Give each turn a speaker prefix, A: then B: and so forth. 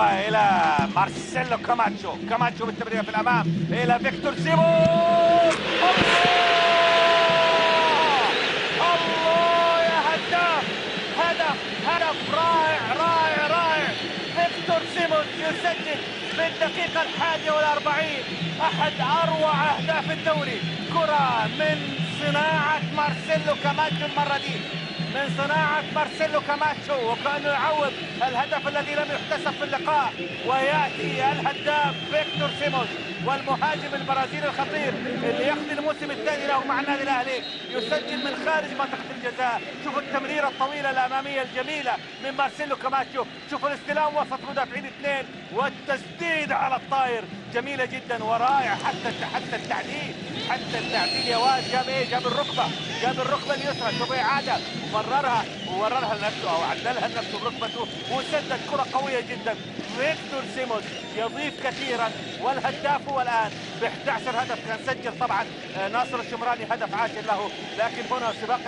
A: إلى مارسيلو كاماتشو بالتمريرة في الأمام إلى فيكتور سيمون. الله يا هداف، هدف رائع. فيكتور سيمون يسجل في الدقيقة 41 أحد أروع أهداف الدوري. كرة من صناعة مارسيلو كاماتشو، المرة دي من صناعة مارسيلو كاماتشو، وكأنه يعوض الهدف الذي لم يحتسب في اللقاء، ويأتي الهداف فيكتور سيمون والمهاجم البرازيلي الخطير اللي يقضي الموسم الثاني له مع النادي الأهلي، يسجل من خارج منطقة الجزاء. شوفوا التمريرة الطويلة الأمامية الجميلة من مارسيلو كاماتشو، شوفوا الاستلام وسط مدافعين اثنين والتسديد على الطاير جميلة جدا ورائع. حتى التعديل يا واد جاب ايه؟ جاب الركبة اليسرى. شوفوا إعادة ووررها لنفسه او عدلها لنفسه بركبته وسدد كرة قوية جدا. فيكتور سيمون يضيف كثيرا، والهداف هو الان ب 11 هدف. كان سجل طبعا ناصر الشمراني هدف عاشر له، لكن هنا سباق